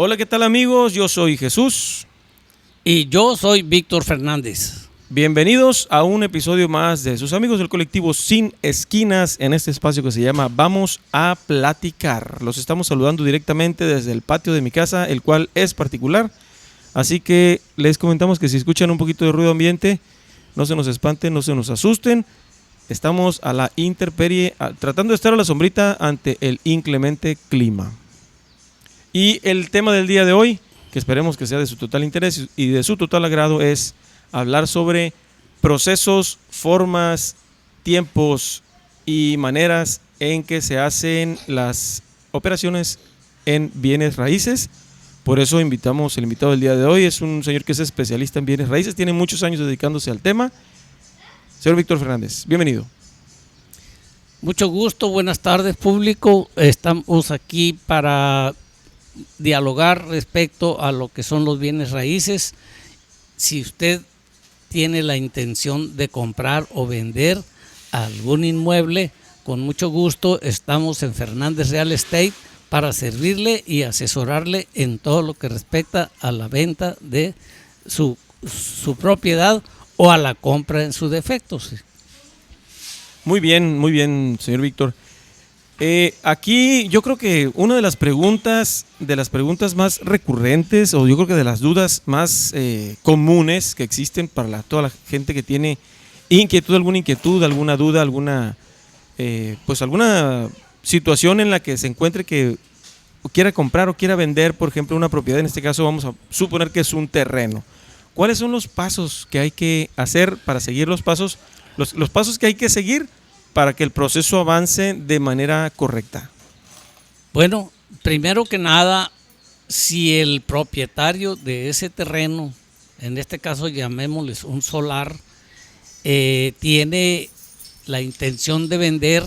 Hola, ¿qué tal amigos? Yo soy Jesús. Y yo soy Víctor Fernández. Bienvenidos a un episodio más de sus amigos del colectivo Sin Esquinas en este espacio que se llama Vamos a Platicar. Los estamos saludando directamente desde el patio de mi casa, el cual es particular. Así que les comentamos que si escuchan un poquito de ruido ambiente, no se nos espanten, no se nos asusten. Estamos a la intemperie, tratando de estar a la sombrita ante el inclemente clima. Y el tema del día de hoy, que esperemos que sea de su total interés y de su total agrado, es hablar sobre procesos, formas, tiempos y maneras en que se hacen las operaciones en bienes raíces. Por eso invitamos, el invitado del día de hoy es un señor que es especialista en bienes raíces, tiene muchos años dedicándose al tema. Señor Víctor Fernández, bienvenido. Mucho gusto, buenas tardes público. Estamos aquí para dialogar respecto a lo que son los bienes raíces. Si usted tiene la intención de comprar o vender algún inmueble, con mucho gusto estamos en Fernández Real Estate para servirle y asesorarle en todo lo que respecta a la venta de su propiedad o a la compra en su defecto. Muy bien, señor Víctor. Aquí yo creo que una de las preguntas más recurrentes, o yo creo que de las dudas más comunes que existen para toda la gente que tiene alguna inquietud, alguna duda, alguna situación en la que se encuentre que quiera comprar o quiera vender, por ejemplo, una propiedad. En este caso vamos a suponer que es un terreno. ¿Cuáles son los pasos que hay que hacer para seguir los pasos que hay que seguir para que el proceso avance de manera correcta? Bueno, primero que nada, si el propietario de ese terreno, en este caso llamémosles un solar, tiene la intención de vender,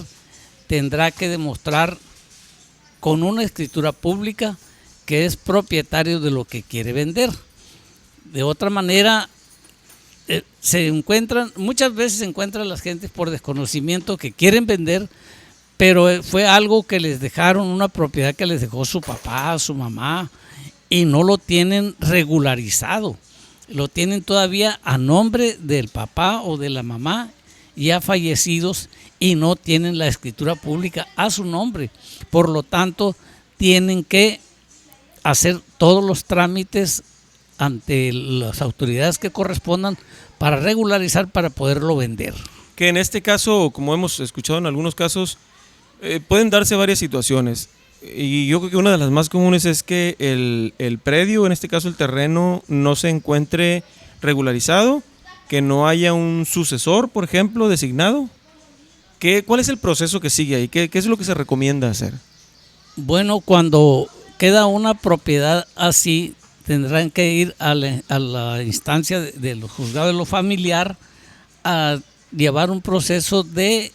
tendrá que demostrar con una escritura pública que es propietario de lo que quiere vender. De otra manera, muchas veces se encuentran las gentes por desconocimiento que quieren vender, pero fue algo que les dejaron, una propiedad que les dejó su papá, su mamá, y no lo tienen regularizado. Lo tienen todavía a nombre del papá o de la mamá, ya fallecidos, y no tienen la escritura pública a su nombre. Por lo tanto, tienen que hacer todos los trámites ante las autoridades que correspondan para regularizar, para poderlo vender. Que en este caso, como hemos escuchado en algunos casos, pueden darse varias situaciones. Y yo creo que una de las más comunes es que el predio, en este caso el terreno, no se encuentre regularizado, que no haya un sucesor, por ejemplo, designado. ¿Cuál es el proceso que sigue ahí? ¿Qué es lo que se recomienda hacer? Bueno, cuando queda una propiedad así, tendrán que ir a la instancia de los juzgados de lo familiar a llevar un proceso de...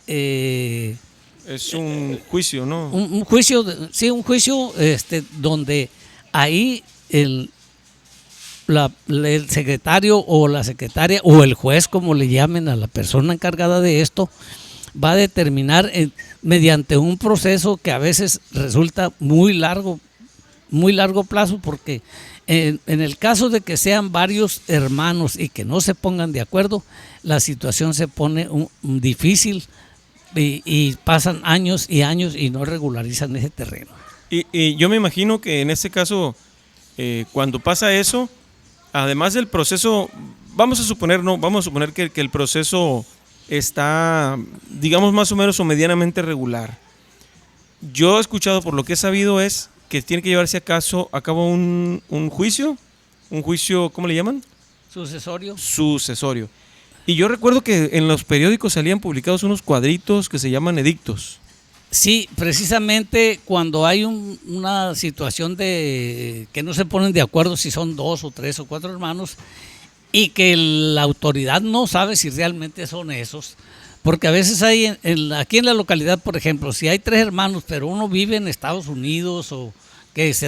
es un juicio, ¿no? Un juicio, un juicio donde ahí el secretario o la secretaria o el juez, como le llamen a la persona encargada de esto, va a determinar mediante un proceso que a veces resulta muy largo plazo, porque en el caso de que sean varios hermanos y que no se pongan de acuerdo, la situación se pone difícil y pasan años y años y no regularizan ese terreno. Y yo me imagino que en este caso, cuando pasa eso, además del proceso, vamos a suponer que el proceso está, digamos, más o menos o medianamente regular. Yo he escuchado, por lo que he sabido, es que tiene que llevarse a cabo un juicio, ¿cómo le llaman? Sucesorio. Y yo recuerdo que en los periódicos salían publicados unos cuadritos que se llaman edictos. Sí, precisamente cuando hay una situación de que no se ponen de acuerdo si son 2 o 3 o 4 hermanos y que la autoridad no sabe si realmente son esos, porque a veces hay aquí en la localidad, por ejemplo, si hay 3 hermanos pero uno vive en Estados Unidos o que es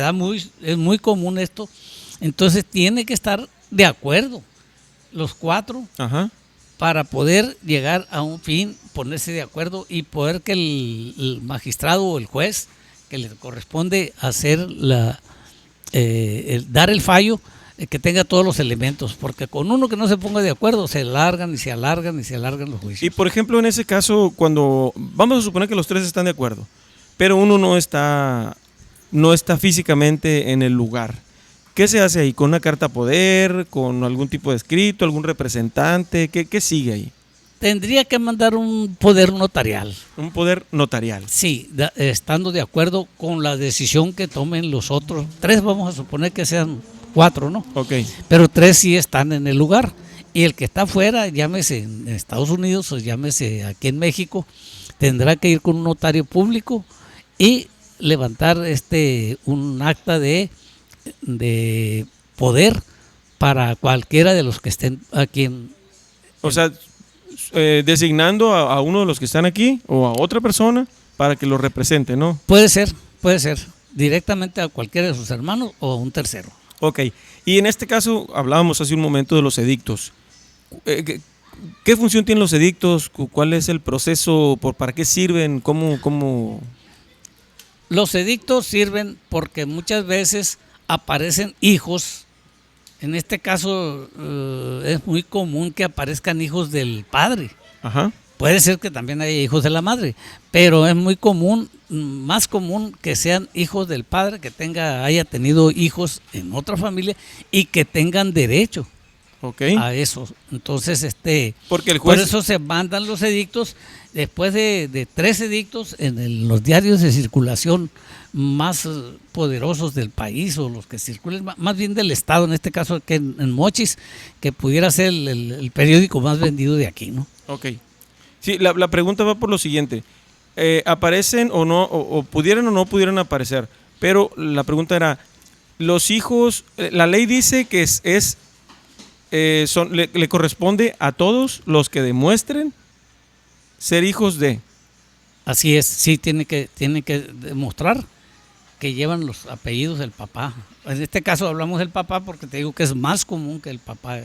muy común esto, entonces tiene que estar de acuerdo los 4. Ajá. Para poder llegar a un fin, ponerse de acuerdo y poder que el magistrado o el juez que le corresponde hacer dar el fallo, que tenga todos los elementos, porque con uno que no se ponga de acuerdo se alargan y se alargan y se alargan los juicios. Y por ejemplo, en ese caso, cuando vamos a suponer que los tres están de acuerdo, pero uno no está físicamente en el lugar, ¿qué se hace ahí? ¿Con una carta poder? ¿Con algún tipo de escrito? ¿Algún representante? ¿Qué sigue ahí? Tendría que mandar un poder notarial. Un poder notarial. Sí, estando de acuerdo con la decisión que tomen los otros. 3, vamos a suponer que sean 4, ¿no? Ok. Pero 3 sí están en el lugar. Y el que está afuera, llámese en Estados Unidos o llámese aquí en México, tendrá que ir con un notario público y levantar un acta de poder para cualquiera de los que estén aquí O sea, designando a uno de los que están aquí o a otra persona para que lo represente, ¿no? Puede ser, directamente a cualquiera de sus hermanos o a un tercero. Ok, y en este caso hablábamos hace un momento de los edictos. ¿Qué función tienen los edictos? ¿Cuál es el proceso? ¿Para qué sirven? ¿Cómo? Los edictos sirven porque muchas veces aparecen hijos. En este caso es muy común que aparezcan hijos del padre. Ajá. Puede ser que también haya hijos de la madre, pero es muy común, más común que sean hijos del padre, que haya tenido hijos en otra familia y que tengan derecho a eso. Entonces, porque el juez... por eso se mandan los edictos. Después de 3 edictos en los diarios de circulación más poderosos del país, o los que circulen más bien del estado, en este caso que en Mochis, que pudiera ser el periódico más vendido de aquí, ¿no? Ok. Sí, la pregunta va por lo siguiente. ¿Aparecen o no, o pudieran o no pudieran aparecer? Pero la pregunta era, los hijos, la ley dice que le corresponde a todos los que demuestren ser hijos de... Así es, sí, tiene que demostrar que llevan los apellidos del papá. En este caso hablamos del papá porque te digo que es más común que el papá.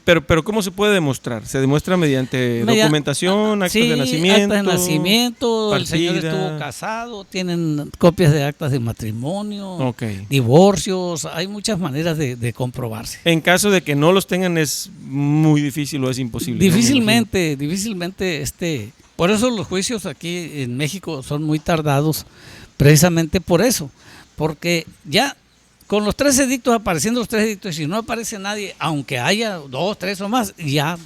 Pero ¿cómo se puede demostrar? ¿Se demuestra mediante documentación, actas de nacimiento? Actas de nacimiento, partida. El señor estuvo casado, tienen copias de actas de matrimonio, Okay. Divorcios, hay muchas maneras de comprobarse. En caso de que no los tengan es muy difícil o es imposible. Difícilmente, por eso los juicios aquí en México son muy tardados, precisamente por eso, porque ya con los 3 edictos, apareciendo los 3 edictos, y si no aparece nadie, aunque haya 2, 3 o más, ya.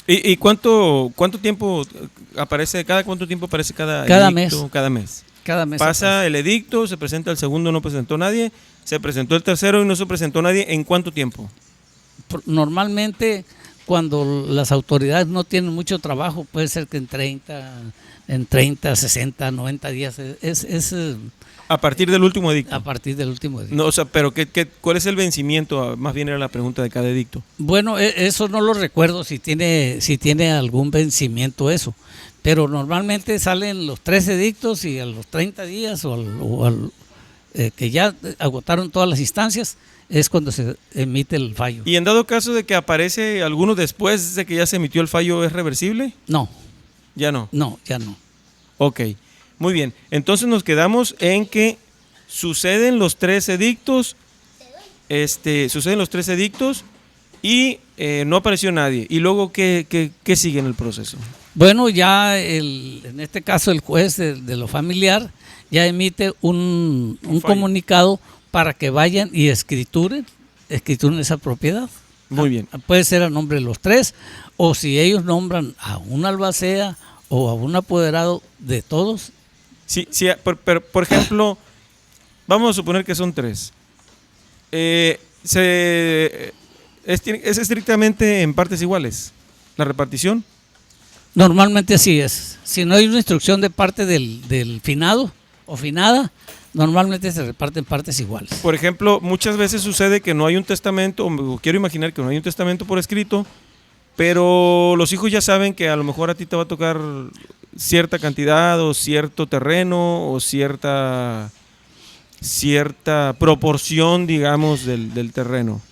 ¿Y cuánto tiempo aparece, cada cuánto tiempo aparece cada edicto? Mes. Cada mes. Cada mes. Pasa aparece el edicto, se presenta el segundo, no presentó nadie, se presentó el tercero y no se presentó nadie. ¿En cuánto tiempo? Normalmente, cuando las autoridades no tienen mucho trabajo, puede ser que en 30, 60, 90 días. ¿A partir del último edicto? A partir del último edicto. No, o sea, pero ¿cuál es el vencimiento? Más bien era la pregunta de cada edicto. Bueno, eso no lo recuerdo si tiene algún vencimiento eso. Pero normalmente salen los 3 edictos y a los 30 días que ya agotaron todas las instancias, es cuando se emite el fallo. ¿Y en dado caso de que aparece alguno después de que ya se emitió el fallo, es reversible? No. ¿Ya no? No, ya no. Ok, muy bien. Entonces nos quedamos en que suceden los 3 edictos, y no apareció nadie. ¿Y luego qué sigue en el proceso? Bueno, ya en este caso el juez de lo familiar ya emite un comunicado para que vayan y escrituren esa propiedad. Muy bien. Puede ser a nombre de los 3, o si ellos nombran a un albacea o a un apoderado de todos. Sí, por ejemplo, vamos a suponer que son 3. ¿Es estrictamente en partes iguales la repartición? Normalmente así es. Si no hay una instrucción de parte del finado o finada, normalmente se reparten partes iguales. Por ejemplo, muchas veces sucede que no hay un testamento, o quiero imaginar que no hay un testamento por escrito, pero los hijos ya saben que a lo mejor a ti te va a tocar cierta cantidad o cierto terreno o cierta proporción, digamos, del terreno.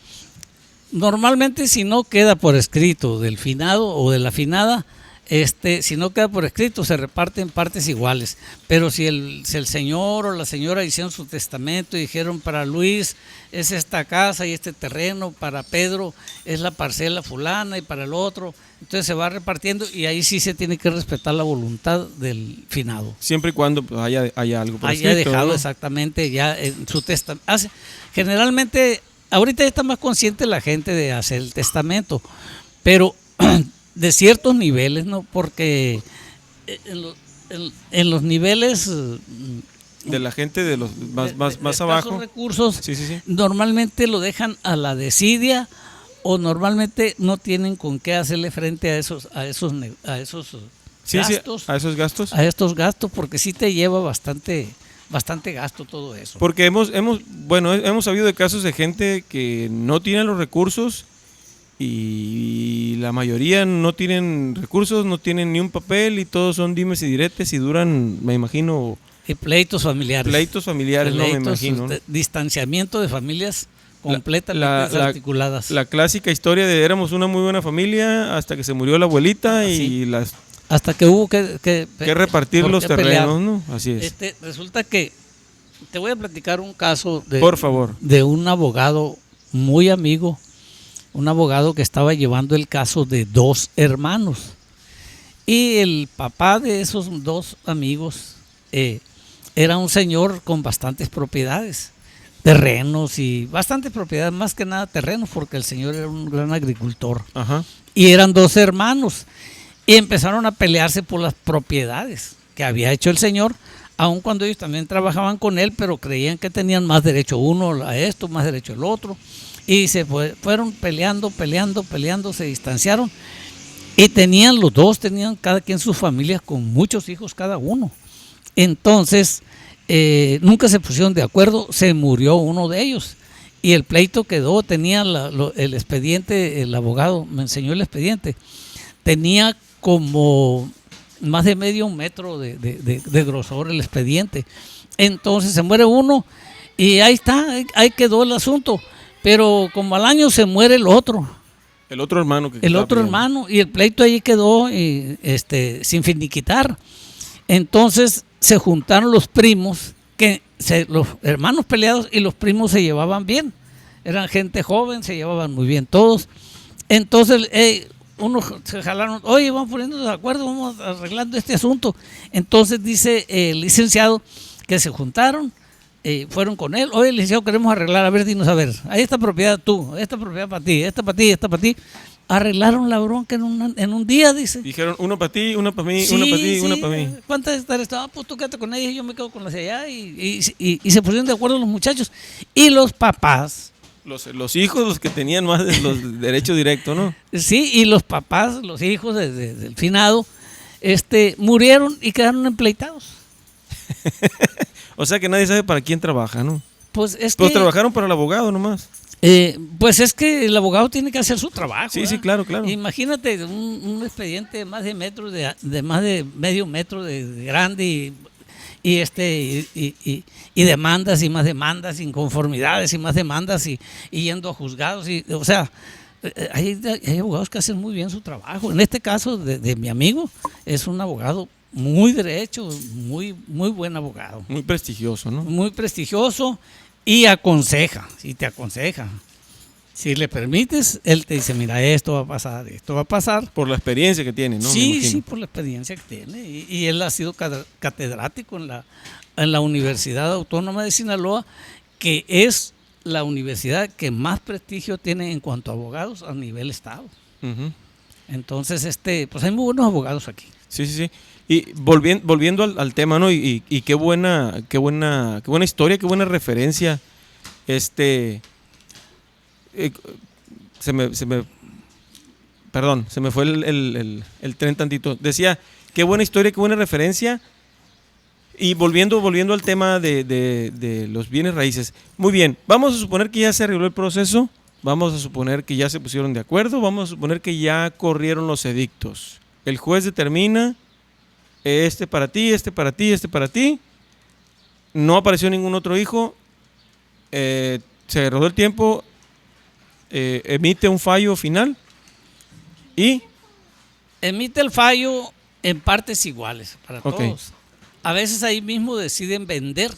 Normalmente, si no queda por escrito del finado o de la finada, si no queda por escrito, se reparte en partes iguales. Pero si el señor o la señora hicieron su testamento y dijeron, para Luis es esta casa y este terreno, para Pedro es la parcela fulana y para el otro, entonces se va repartiendo y ahí sí se tiene que respetar la voluntad del finado. Siempre y cuando pues, haya algo por haya escrito, dejado, ¿no? exactamente ya en su testamento. Generalmente, ahorita ya está más consciente la gente de hacer el testamento, pero de ciertos niveles, ¿no? Porque en los niveles De la gente de los más de abajo. recursos, Sí. normalmente lo dejan a la desidia o normalmente no tienen con qué hacerle frente a esos gastos. Sí, a esos gastos. A estos gastos, porque sí te lleva bastante gasto todo eso. Porque hemos sabido de casos de gente que no tiene los recursos y la mayoría no tienen recursos, no tienen ni un papel y todos son dimes y diretes y duran, me imagino, Y pleitos familiares. No, me imagino, ¿no? Distanciamiento de familias completamente desarticuladas. La clásica historia de éramos una muy buena familia hasta que se murió la abuelita y hasta que hubo que repartir los terrenos, ¿no? Así es. Resulta que te voy a platicar un caso por favor, de un abogado muy amigo, un abogado que estaba llevando el caso de 2 hermanos. Y el papá de esos 2 amigos era un señor con bastantes propiedades, terrenos y bastantes propiedades, más que nada terrenos, porque el señor era un gran agricultor. Ajá. Y eran 2 hermanos. Y empezaron a pelearse por las propiedades que había hecho el señor, aun cuando ellos también trabajaban con él, pero creían que tenían más derecho uno a esto, más derecho el otro. Y se fueron peleando, se distanciaron. Y los dos tenían cada quien sus familias con muchos hijos cada uno. Entonces, nunca se pusieron de acuerdo, se murió uno de ellos. Y el pleito quedó, tenía el expediente, el abogado me enseñó el expediente, tenía como más de medio metro de grosor el expediente. Entonces se muere uno y ahí está, ahí quedó el asunto. Pero como al año se muere el otro. El otro hermano. Y el pleito ahí quedó sin finiquitar. Entonces se juntaron los primos, los hermanos peleados y los primos se llevaban bien. Eran gente joven, se llevaban muy bien todos. Entonces unos se jalaron, oye, vamos poniéndonos de acuerdo, vamos arreglando este asunto. Entonces dice el licenciado que se juntaron, fueron con él, oye, licenciado, queremos arreglar, a ver, dinos, a ver, ahí esta propiedad tú, esta propiedad para ti, esta para ti, esta para ti. Arreglaron la bronca en un día, dice. Dijeron, uno para ti, uno para mí, uno para ti, uno para mí. ¿Cuántas hectáreas? Pues tú quédate con ella y yo me quedo con las de allá. Y se pusieron de acuerdo los muchachos. Y los papás. Los hijos, los que tenían más de los derechos directos, ¿no? Sí, y los papás, los hijos del finado, murieron y quedaron empleitados. O sea que nadie sabe para quién trabaja, ¿no? Pues trabajaron para el abogado nomás. Pues es que el abogado tiene que hacer su trabajo. Sí, ¿verdad? sí, claro. Imagínate un expediente de más de metro, de más de medio metro de grande y demandas y más demandas, inconformidades y más demandas y yendo a juzgados. O sea, hay abogados que hacen muy bien su trabajo. En este caso de mi amigo, es un abogado muy derecho, muy, muy buen abogado. Muy prestigioso, ¿no? Muy prestigioso y aconseja, te aconseja. Si le permites, él te dice, mira, esto va a pasar. Por la experiencia que tiene, ¿no? Sí, por la experiencia que tiene. Y él ha sido catedrático en la Universidad Autónoma de Sinaloa, que es la universidad que más prestigio tiene en cuanto a abogados a nivel estado. Uh-huh. Entonces, pues hay muy buenos abogados aquí. Sí. Y volviendo al tema, ¿no? Y qué buena historia, qué buena referencia. Se me fue el tren tantito. Decía, qué buena historia, qué buena referencia. Y volviendo al tema de los bienes raíces. Muy bien, vamos a suponer que ya se arregló el proceso, vamos a suponer que ya se pusieron de acuerdo, vamos a suponer que ya corrieron los edictos. El juez determina este para ti, este para ti, este para ti. No apareció ningún otro hijo. Se rodó el tiempo. Emite un fallo final. Y emite el fallo en partes iguales para Ok. todos. A veces ahí mismo deciden vender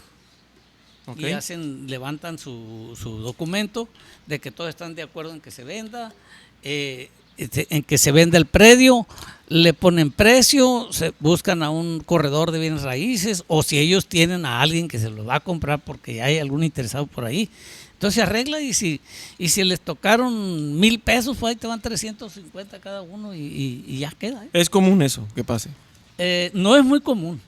Ok. y levantan su documento de que todos están de acuerdo en que se venda, en que se venda el predio, le ponen precio, se buscan a un corredor de bienes raíces, o si ellos tienen a alguien que se los va a comprar porque hay algún interesado por ahí. Entonces se arregla y si les tocaron 1,000 pesos, pues ahí te van 350 cada uno y ya queda. Es común eso, que pase. No es muy común,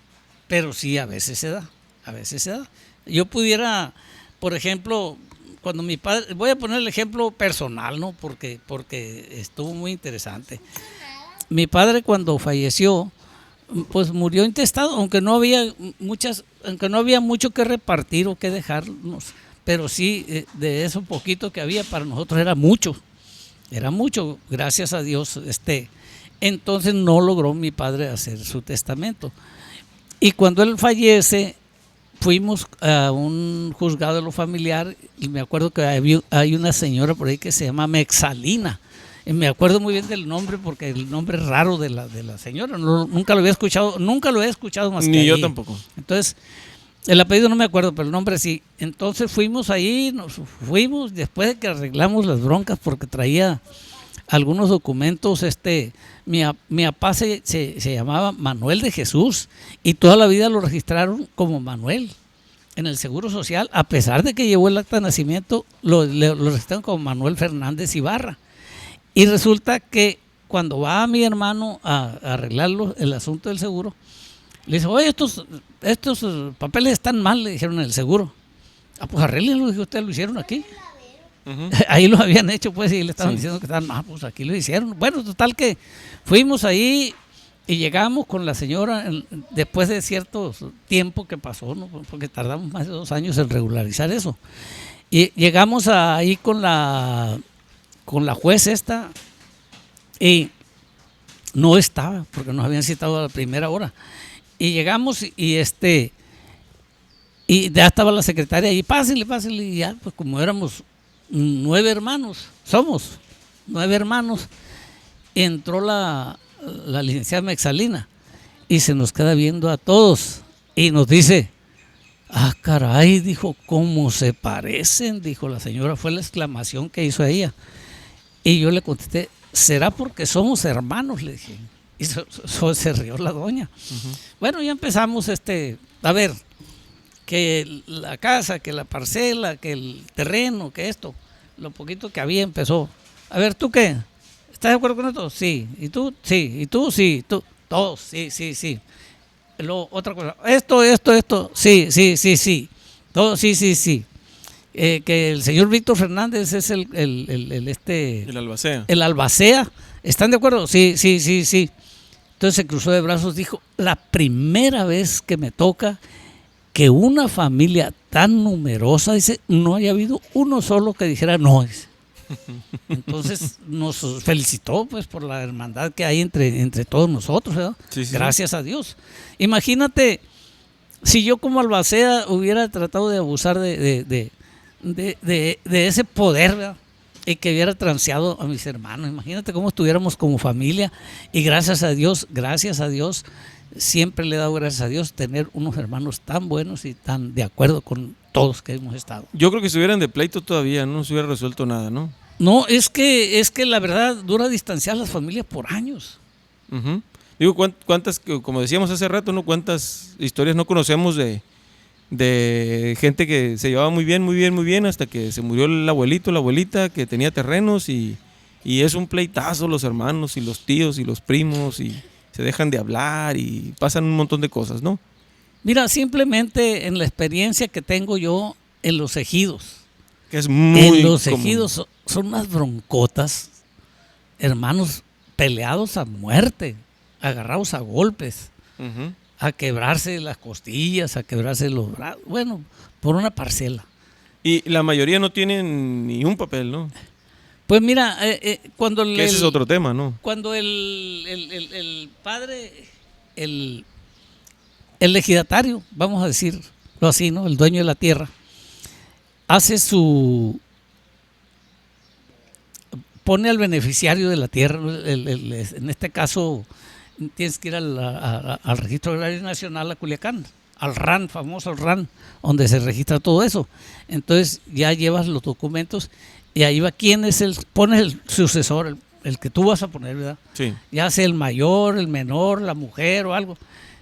pero sí a veces se da. A veces se da. Yo pudiera, por ejemplo, cuando mi padre, voy a poner el ejemplo personal, ¿no? Porque estuvo muy interesante. Mi padre cuando falleció, pues murió intestado, aunque no había mucho que repartir o que dejarnos, pero sí de eso poquito que había para nosotros era mucho, gracias a Dios. Entonces no logró mi padre hacer su testamento. Y cuando él fallece, fuimos a un juzgado de lo familiar y me acuerdo que hay una señora por ahí que se llama Mexalina. Y me acuerdo muy bien del nombre porque el nombre es raro de la señora. Nunca lo he escuchado más que Ni yo ahí. tampoco. Entonces, el apellido no me acuerdo, pero el nombre sí. Entonces fuimos ahí, fuimos después de que arreglamos las broncas porque traía algunos documentos. Mi papá se llamaba Manuel de Jesús y toda la vida lo registraron como Manuel en el Seguro Social, a pesar de que llevó el acta de nacimiento, lo registraron como Manuel Fernández Ibarra. Y resulta que cuando va mi hermano a arreglar el asunto del seguro, le dice, oye, estos papeles están mal, le dijeron en el seguro. Pues arréglenlo, dijo, ustedes lo hicieron aquí. Ujú. Ahí lo habían hecho, pues, y le estaban Sí. diciendo que estaban mal, pues aquí lo hicieron. Bueno, total que fuimos ahí y llegamos con la señora después de cierto tiempo que pasó, ¿no? Porque tardamos más de 2 años en regularizar eso. Y llegamos ahí con la juez esta y no estaba, porque nos habían citado a la primera hora. Y llegamos y ya estaba la secretaria ahí, pásenle, y ya, pues como éramos 9 hermanos, somos 9 hermanos, entró la licenciada Mexalina y se nos queda viendo a todos y nos dice, caray, dijo, ¿cómo se parecen? Dijo la señora, fue la exclamación que hizo ella. Y yo le contesté, ¿será porque somos hermanos? Le dije. Y se rió la doña. Uh-huh. Bueno, ya empezamos a ver, que la casa, que la parcela, que el terreno, que esto, lo poquito que había empezó. A ver, ¿tú qué? ¿Estás de acuerdo con esto? Sí. ¿Y tú? Sí. ¿Y tú? Sí. ¿Tú? Todos, sí. Otra cosa, esto, sí. Todo, sí. Que el señor Víctor Fernández es el albacea. El albacea. ¿Están de acuerdo? Sí. Entonces se cruzó de brazos, dijo, la primera vez que me toca que una familia tan numerosa, dice, no haya habido uno solo que dijera no. Dice. Entonces nos felicitó pues por la hermandad que hay entre todos nosotros, ¿verdad? Sí. Gracias a Dios. Imagínate si yo como albacea hubiera tratado de abusar de ese poder, ¿verdad? Y que hubiera transeado a mis hermanos. Imagínate cómo estuviéramos como familia. Y gracias a Dios, siempre le he dado gracias a Dios tener unos hermanos tan buenos y tan de acuerdo con todos que hemos estado. Yo creo que si hubieran de pleito todavía no se hubiera resuelto nada, ¿no? No, es que la verdad dura distanciar las familias por años. Uh-huh. Digo, cuántas, como decíamos hace rato, ¿no? Cuántas historias no conocemos de gente que se llevaba muy bien hasta que se murió el abuelito, la abuelita que tenía terrenos y es un pleitazo los hermanos y los tíos y los primos y se dejan de hablar y pasan un montón de cosas, ¿no? Mira, simplemente en la experiencia que tengo yo en los ejidos, que es muy en los común. ejidos son unas broncotas, hermanos peleados a muerte, agarrados a golpes. Uh-huh. A quebrarse las costillas, a quebrarse los brazos, bueno, por una parcela. Y la mayoría no tienen ni un papel, ¿no? Pues mira, cuando ese es otro tema, ¿no? Cuando el padre, el legidatario, vamos a decirlo así, ¿no? El dueño de la tierra, hace pone al beneficiario de la tierra, en este caso tienes que ir al Registro Agrario Nacional a Culiacán, al RAN, famoso RAN, donde se registra todo eso. Entonces ya llevas los documentos y ahí va quién es pones el sucesor, el que tú vas a poner, ¿verdad? Sí. Ya sea el mayor, el menor, la mujer o algo.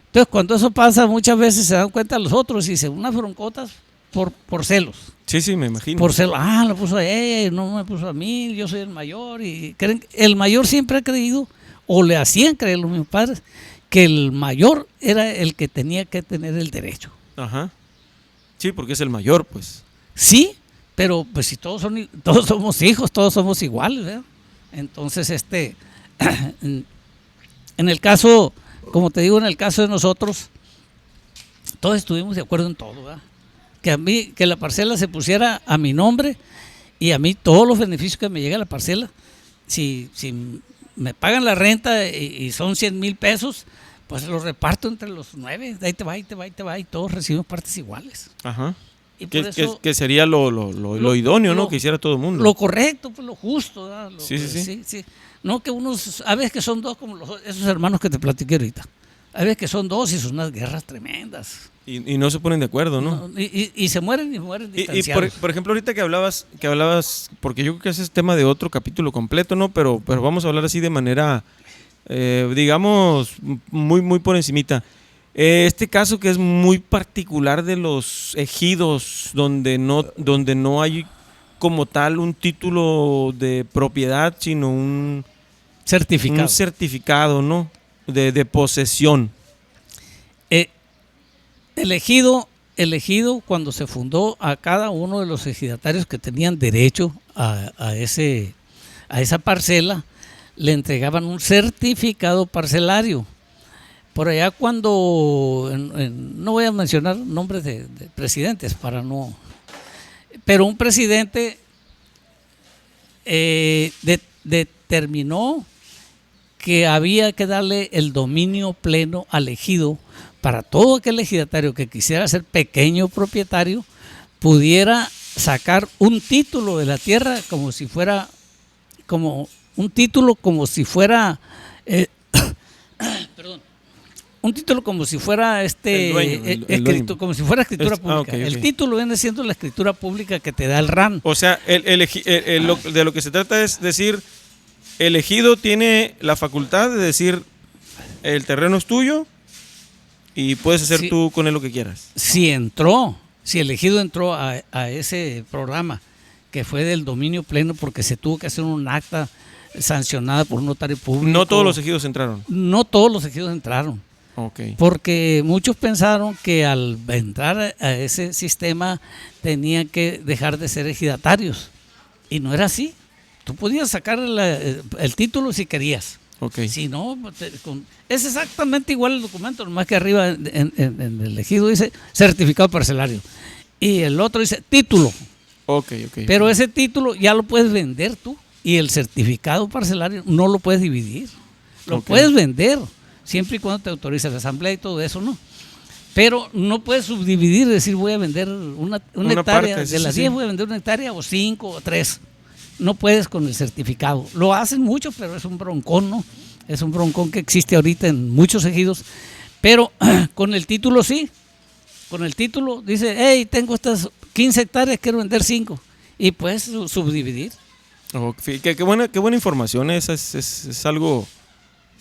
Entonces cuando eso pasa muchas veces se dan cuenta los otros y dicen unas broncotas por celos. Sí, me imagino. Por celos, lo puso a ella, no me puso a mí, yo soy el mayor. Y creen, el mayor siempre ha creído, o le hacían creer los mismos padres, que el mayor era el que tenía que tener el derecho. Ajá. Sí, porque es el mayor, pues. Sí, pero pues si todos somos hijos, todos somos iguales, ¿verdad? Entonces, en el caso, como te digo, en el caso de nosotros, todos estuvimos de acuerdo en todo, ¿verdad? Que la parcela se pusiera a mi nombre y a mí todos los beneficios que me llega a la parcela, si me pagan la renta y son 100,000 pesos, pues los reparto entre los 9, ahí te va, y todos recibimos partes iguales. Ajá. Y por eso, que sería lo idóneo, ¿no? Que hiciera todo el mundo. Lo correcto, pues lo justo, ¿verdad? Sí. No que unos, a veces que son dos, como esos hermanos que te platiqué ahorita. A veces que son dos y son unas guerras tremendas. Y no se ponen de acuerdo, ¿no? Y se mueren distanciados. Y por ejemplo, ahorita que hablabas, porque yo creo que ese es tema de otro capítulo completo, ¿no? Pero vamos a hablar así de manera, digamos, muy, muy por encimita. Este caso que es muy particular de los ejidos, donde no hay como tal un título de propiedad, sino un certificado, ¿no? De posesión. Elegido cuando se fundó, a cada uno de los ejidatarios que tenían derecho a esa parcela le entregaban un certificado parcelario. Por allá cuando, no voy a mencionar nombres de presidentes para no, pero un presidente determinó que había que darle el dominio pleno al ejido para todo aquel ejidatario que quisiera ser pequeño propietario pudiera sacar un título de la tierra como si fuera un título como si fuera como si fuera escritura pública. Okay. El título viene siendo la escritura pública que te da el RAN. O sea, de lo que se trata es decir, el ejido tiene la facultad de decir el terreno es tuyo y puedes hacer tú con él lo que quieras. Si el ejido entró a ese programa que fue del dominio pleno porque se tuvo que hacer un acta sancionada por un notario público. No todos los ejidos entraron. No todos los ejidos entraron. Okay. Porque muchos pensaron que al entrar a ese sistema tenían que dejar de ser ejidatarios. Y no era así. Tú podías sacar el título si querías. Okay. Si no, es exactamente igual el documento, nomás que arriba en el ejido dice certificado parcelario. Y el otro dice título. Okay. Pero ese título ya lo puedes vender tú. Y el certificado parcelario no lo puedes dividir. Lo puedes vender, siempre y cuando te autorice la asamblea y todo eso, ¿no? Pero no puedes subdividir, decir voy a vender una hectárea, parte, de las 10 voy a vender una hectárea o 5 o 3. No puedes con el certificado. Lo hacen mucho, pero es un broncón, ¿no? Es un broncón que existe ahorita en muchos ejidos. Pero con el título sí. Con el título dice, hey, tengo estas 15 hectáreas, quiero vender 5. Y puedes subdividir. Qué buena información. Es algo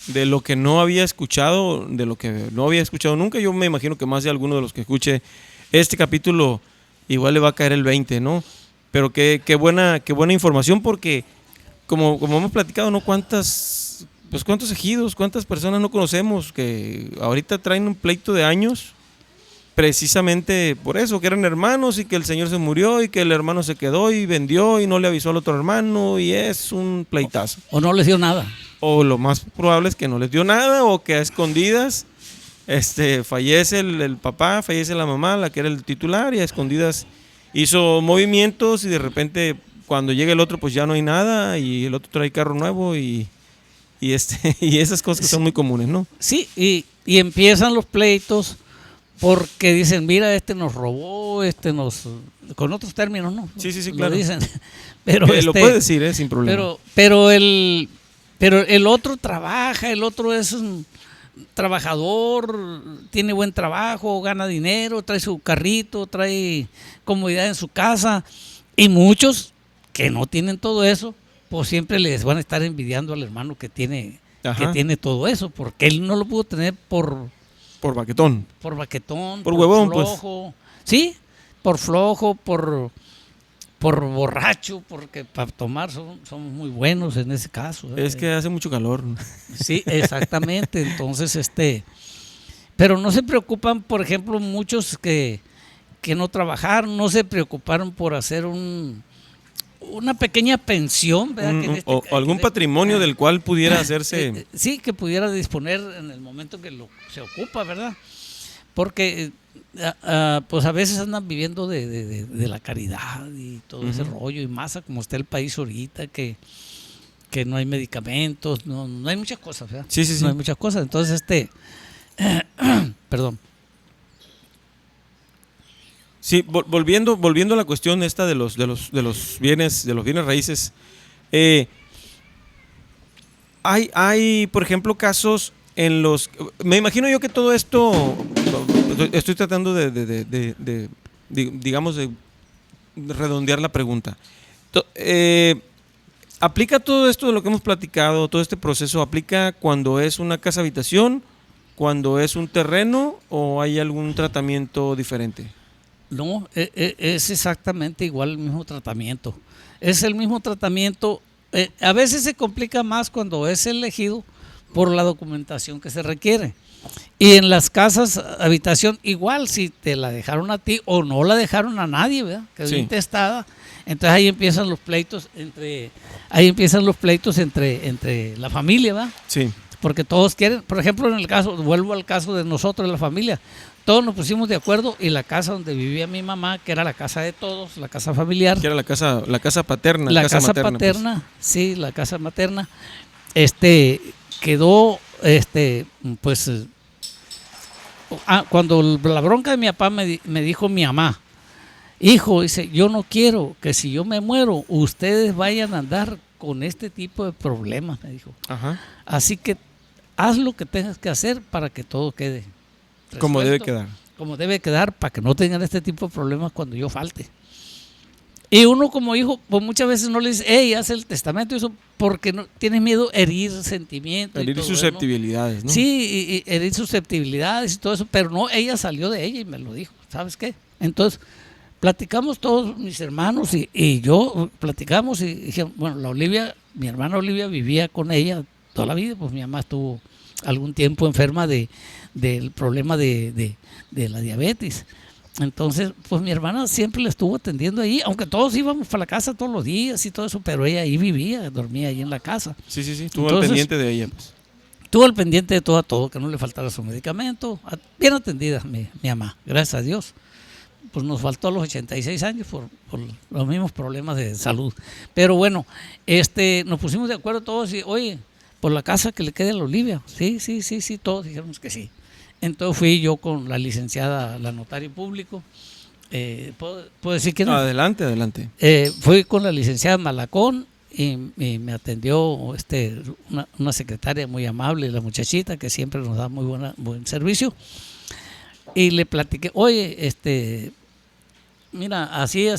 de lo que no había escuchado, nunca. Yo me imagino que más de alguno de los que escuche este capítulo igual le va a caer el 20, ¿no? Pero qué buena información, porque como hemos platicado, ¿no? ¿Cuántos ejidos, cuántas personas no conocemos que ahorita traen un pleito de años precisamente por eso, que eran hermanos y que el señor se murió y que el hermano se quedó y vendió y no le avisó al otro hermano y es un pleitazo? O no les dio nada. O lo más probable es que no les dio nada, o que a escondidas fallece el papá, fallece la mamá, la que era el titular, y a escondidas hizo movimientos y de repente cuando llega el otro pues ya no hay nada y el otro trae carro nuevo y esas cosas que son muy comunes, ¿no? Sí, y empiezan los pleitos porque dicen, mira, este nos robó, con otros términos, ¿no? Sí, Lo claro. dicen. Pero lo puede decir, sin problema. Pero el otro trabaja, el otro es un trabajador, tiene buen trabajo, gana dinero, trae su carrito, trae comodidad en su casa, y muchos que no tienen todo eso, pues siempre les van a estar envidiando al hermano que tiene todo eso, porque él no lo pudo tener por baquetón. Por baquetón, por huevón, flojo. Pues. Sí, por flojo, por borracho, porque para tomar somos muy buenos en ese caso. Es que hace mucho calor. Sí, exactamente. Entonces, pero no se preocupan, por ejemplo, muchos que no trabajaron, no se preocuparon por hacer una pequeña pensión, ¿verdad? O algún patrimonio del cual pudiera hacerse. Sí, que pudiera disponer en el momento que se ocupa, ¿verdad? Porque pues a veces andan viviendo de la caridad y todo ese rollo, y más como está el país ahorita, que no hay medicamentos, no hay muchas cosas, ¿verdad? Sí. No hay muchas cosas. Entonces, perdón. Sí, volviendo a la cuestión esta de los bienes raíces, hay por ejemplo casos en los, me imagino yo que todo esto, estoy tratando de digamos de redondear la pregunta. ¿Aplica todo esto de lo que hemos platicado, todo este proceso, aplica cuando es una casa habitación, cuando es un terreno, o hay algún tratamiento diferente? No, es exactamente igual el mismo tratamiento. Es el mismo tratamiento. A veces se complica más cuando es elegido por la documentación que se requiere. Y en las casas habitación, igual, si te la dejaron a ti o no la dejaron a nadie, ¿verdad? Quedó intestada. Entonces ahí empiezan los pleitos entre la familia, ¿verdad? Sí. Porque todos quieren, por ejemplo, vuelvo al caso de nosotros, de la familia, todos nos pusimos de acuerdo, y la casa donde vivía mi mamá, que era la casa de todos, la casa familiar. Que era la casa paterna. La casa paterna, pues. Sí, la casa materna, quedó, pues, cuando la bronca de mi papá me dijo mi mamá, hijo, dice, yo no quiero que si yo me muero, ustedes vayan a andar con este tipo de problemas, me dijo. Ajá. Así que haz lo que tengas que hacer para que todo quede resuelto, como debe quedar. Como debe quedar, para que no tengan este tipo de problemas cuando yo falte. Y uno como hijo, pues muchas veces no le dice, hey, haz el testamento, eso, porque no tienes miedo herir sentimientos. Herir susceptibilidades, ¿no? Sí, y herir susceptibilidades y todo eso, pero no, ella salió de ella y me lo dijo, ¿sabes qué? Entonces, platicamos todos mis hermanos y yo, platicamos y dije, bueno, mi hermana Olivia vivía con ella toda la vida, pues mi mamá estuvo algún tiempo enferma del problema de la diabetes. Entonces, pues mi hermana siempre la estuvo atendiendo ahí, aunque todos íbamos para la casa todos los días y todo eso, pero ella ahí vivía, dormía ahí en la casa. Sí, estuvo al pendiente de ella, pues. Estuvo al pendiente de todo, que no le faltara su medicamento, bien atendida mi mamá, gracias a Dios. Pues nos faltó a los 86 años por los mismos problemas de salud. Pero bueno, nos pusimos de acuerdo todos y, oye, por la casa que le quede a la Olivia. Sí, todos dijimos que sí. Entonces fui yo con la licenciada, la notario público. ¿Puedo decir que no? Adelante. Fui con la licenciada Malacón y me atendió una secretaria muy amable, la muchachita, que siempre nos da muy buen servicio. Y le platiqué, oye, mira, así,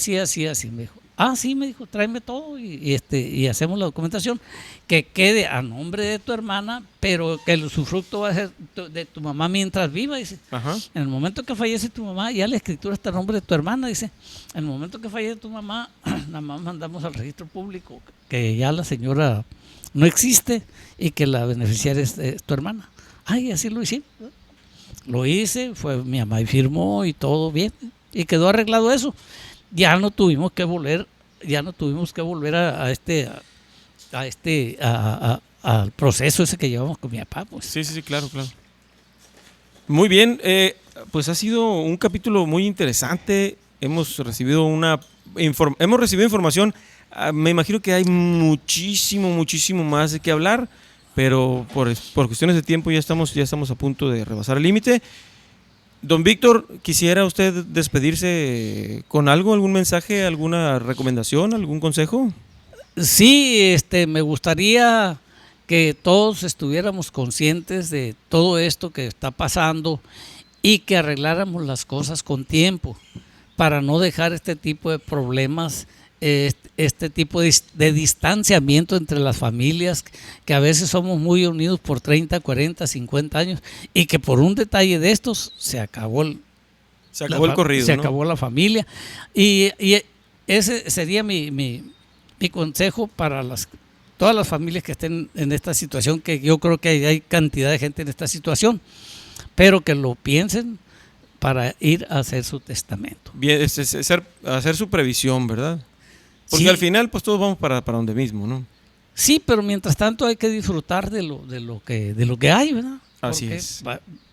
me dijo. Sí, me dijo, tráeme todo y hacemos la documentación, que quede a nombre de tu hermana, pero que el usufructo va a ser de tu mamá mientras viva, dice. Ajá. En el momento que fallece tu mamá, ya la escritura está a nombre de tu hermana, dice. En el momento que fallece tu mamá, nada más mandamos al registro público que ya la señora no existe y que la beneficiaria es tu hermana. Así lo hicimos. Lo hice, fue mi mamá y firmó y todo bien, y quedó arreglado eso. Ya no tuvimos que volver al proceso ese que llevamos con mi papá, pues. Sí, claro. Muy bien, pues ha sido un capítulo muy interesante. Hemos recibido información. Me imagino que hay muchísimo más de qué hablar, pero por cuestiones de tiempo ya estamos a punto de rebasar el límite. Don Víctor, ¿quisiera usted despedirse con algo, algún mensaje, alguna recomendación, algún consejo? Sí, me gustaría que todos estuviéramos conscientes de todo esto que está pasando y que arregláramos las cosas con tiempo para no dejar este tipo de problemas, este tipo de distanciamiento entre las familias, que a veces somos muy unidos por 30, 40, 50 años y que por un detalle de estos se acabó el corrido. Se ¿no? acabó la familia. Y ese sería mi consejo para todas las familias que estén en esta situación, que yo creo que hay cantidad de gente en esta situación, pero que lo piensen para ir a hacer su testamento. Bien, hacer su previsión, ¿verdad? Porque Sí. al final pues todos vamos para donde mismo, ¿no? Sí, pero mientras tanto hay que disfrutar de lo que hay, ¿verdad? Así Porque es.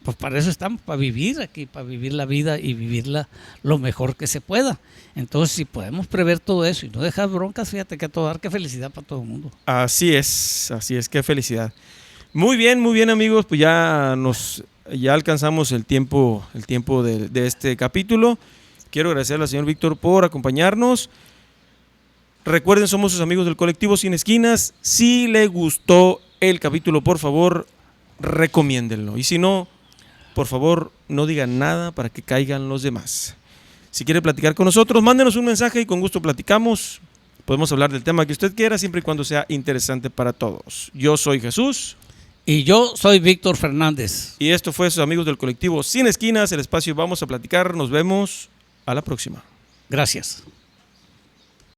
pues para eso estamos, para vivir aquí, para vivir la vida y vivirla lo mejor que se pueda. Entonces, si podemos prever todo eso y no dejar broncas, fíjate que a todo dar, qué felicidad para todo el mundo. Así es, qué felicidad. Muy bien amigos, pues ya alcanzamos el tiempo de este capítulo. Quiero agradecerle al señor Víctor por acompañarnos. Recuerden, somos sus amigos del colectivo Sin Esquinas. Si le gustó el capítulo, por favor, recomiéndenlo. Y si no, por favor, no digan nada para que caigan los demás. Si quiere platicar con nosotros, mándenos un mensaje y con gusto platicamos. Podemos hablar del tema que usted quiera, siempre y cuando sea interesante para todos. Yo soy Jesús. Y yo soy Víctor Fernández. Y esto fue sus amigos del colectivo Sin Esquinas, el espacio Vamos a Platicar. Nos vemos a la próxima. Gracias.